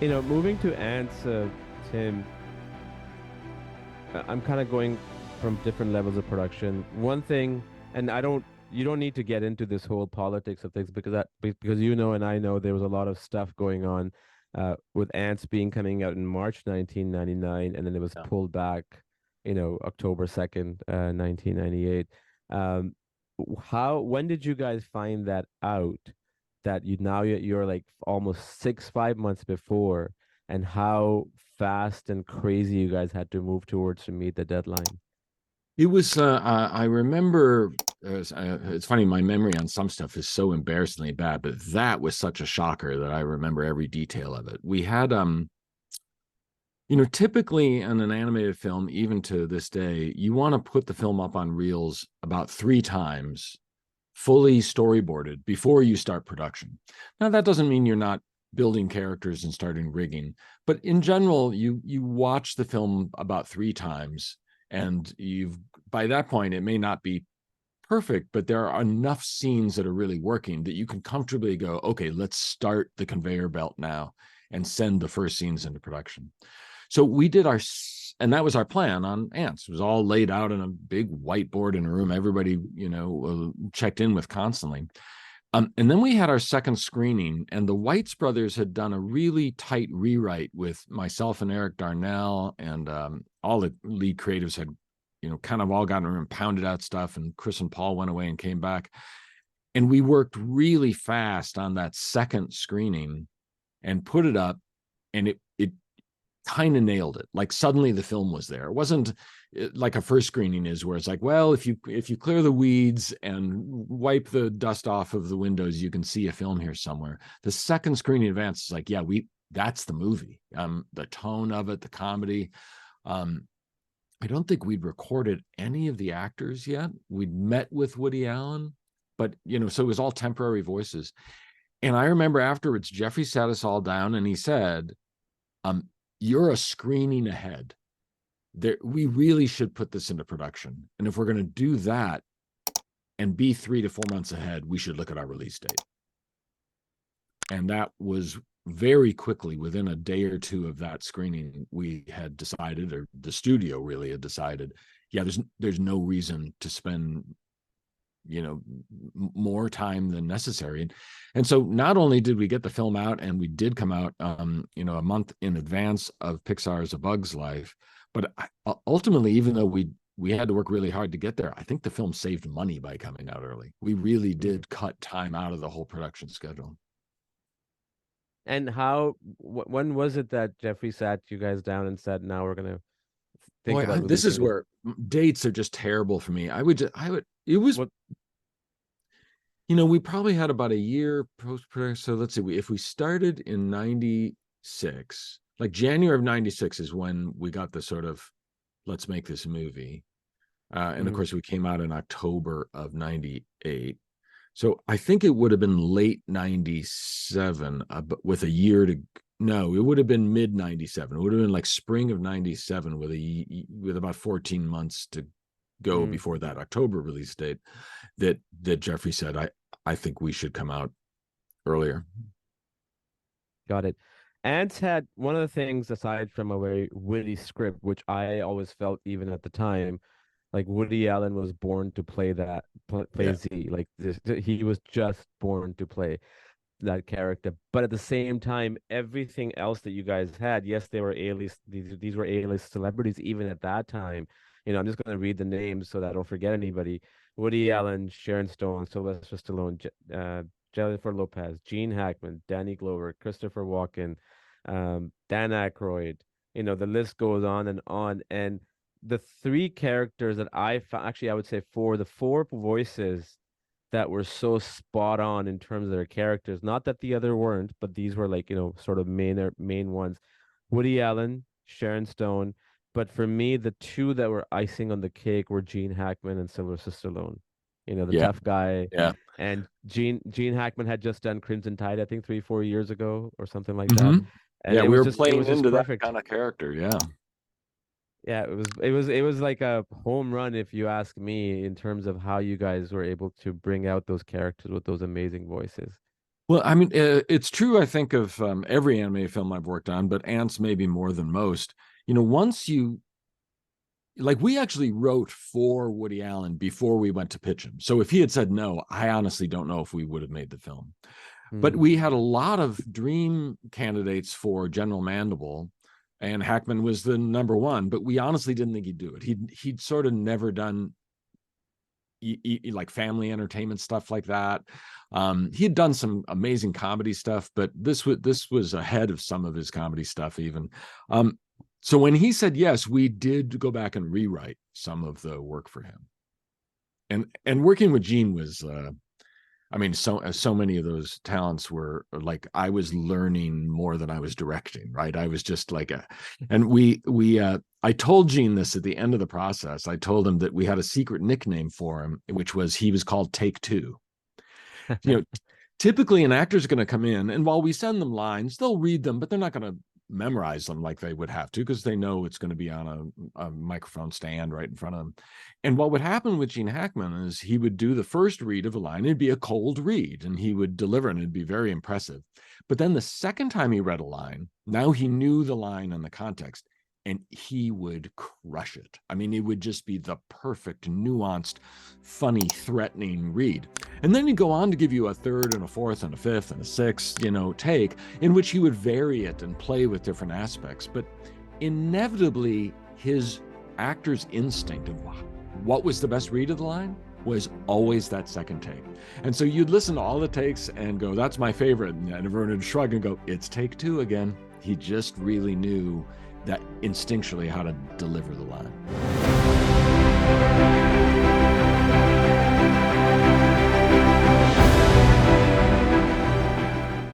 Moving to Antz, Tim, I'm kind of going from different levels of production. One thing, and you don't need to get into this whole politics of things because and I know there was a lot of stuff going on with Ants being coming out in March 1999, and then it was Yeah. pulled back, October 2nd, 1998. Um, when did you guys find that out that you're like almost 5 months before? And how fast and crazy you guys had to move towards to meet the deadline. It was, I remember, it's funny, my memory on some stuff is so embarrassingly bad, but that was such a shocker that I remember every detail of it. We had, typically in an animated film, even to this day, you want to put the film up on reels about 3 times, fully storyboarded before you start production. Now, that doesn't mean you're not building characters and starting rigging, but in general, you watch the film about 3 times, and you've by that point it may not be perfect, but there are enough scenes that are really working that you can comfortably go, okay, let's start the conveyor belt now and send the first scenes into production. So we did and that was our plan on Ants. It was all laid out in a big whiteboard in a room. Everybody, checked in with constantly. And then we had our second screening, and the Whites brothers had done a really tight rewrite with myself and Eric Darnell, and all the lead creatives had, kind of all gotten and pounded out stuff. And Chris and Paul went away and came back, and we worked really fast on that second screening and put it up, and it kind of nailed it. Like suddenly the film was there. It wasn't like a first screening is, where it's like, well, if you clear the weeds and wipe the dust off of the windows, you can see a film here somewhere. The second screening advance is like, yeah, that's the movie. The tone of it, the comedy. I don't think we'd recorded any of the actors yet. We'd met with Woody Allen, but so it was all temporary voices. And I remember afterwards, Jeffrey sat us all down and he said, you're a screening ahead. We really should put this into production. And if we're going to do that and be 3 to 4 months ahead, we should look at our release date. And that was very quickly, within a day or two of that screening, we had decided, or the studio really had decided, yeah, there's no reason to spend more time than necessary. And so not only did we get the film out, and we did come out a month in advance of Pixar's A Bug's Life, but ultimately, even though we had to work really hard to get there, I think the film saved money by coming out early. We really did cut time out of the whole production schedule. And when was it that Jeffrey sat you guys down and said, now we're gonna think Boy, about this releasing is this? where dates are just terrible for me. It was, What we probably had about a year post production. So let's see, if we started in 96, like January of 96 is when we got the sort of, let's make this movie. And of mm, course, we came out in October of 98. So I think it would have been late 97, but with a year to, no, it would have been mid 97. It would have been like spring of 97 with about 14 months to go mm, before that October release date, that Jeffrey said, I think we should come out earlier. got it. Ants had one of the things aside from a very witty script, which I always felt even at the time, like Woody Allen was born to play Yeah. Z. Like he was just born to play that character. But at the same time, everything else that you guys had, yes, they were A-list. These were A-list celebrities even at that time. I'm just going to read the names so that I don't forget anybody. Woody Allen, Sharon Stone, Sylvester Stallone, Jennifer Lopez, Gene Hackman, Danny Glover, Christopher Walken, Dan Aykroyd. The list goes on and on. And the three characters that I found, actually, I would say the four voices that were so spot on in terms of their characters. Not that the other weren't, but these were like, sort of main ones. Woody Allen, Sharon Stone. But for me, the two that were icing on the cake were Gene Hackman and Sylvester Stallone. The Yeah. tough guy. Yeah. And Gene Hackman had just done Crimson Tide, I think 3 4 years ago or something like that. Mm-hmm. And Yeah. it We was were just it playing was just into that perfect. kind of character. Yeah. Yeah, it was like a home run if you ask me in terms of how you guys were able to bring out those characters with those amazing voices. Well, I mean, it's true, I think, of every anime film I've worked on, but Antz maybe more than most. Once you like, we actually wrote for Woody Allen before we went to pitch him. So if he had said no, I honestly don't know if we would have made the film. But Hmm. we had a lot of dream candidates for General Mandible, and Hackman was the number one. But we honestly didn't think he'd do it. He'd sort of never done like family entertainment stuff like that. He had done some amazing comedy stuff, but this was ahead of some of his comedy stuff even. So when he said yes, we did go back and rewrite some of the work for him. And working with Gene was I mean, so many of those talents were like, I was learning more than I was directing, right? I was just like and I told Gene this at the end of the process. I told him that we had a secret nickname for him, which was, he was called Take Two. You know, typically an actor's going to come in, and while we send them lines, they'll read them, but they're not going to memorize them like they would have to, because they know it's going to be on a microphone stand right in front of them. And what would happen with Gene Hackman is he would do the first read of a line. It'd be a cold read, and he would deliver, and it'd be very impressive. But then the second time he read a line, now he knew the line and the context, and he would crush it. I mean, it would just be the perfect, nuanced, funny, threatening read. And then he'd go on to give you a third and a fourth and a fifth and a sixth, take, in which he would vary it and play with different aspects. But inevitably, his actor's instinct of what was the best read of the line was always that second take. And so you'd listen to all the takes and go, that's my favorite. And everyone would shrug and go, it's take two again. He just really knew that instinctually how to deliver the line.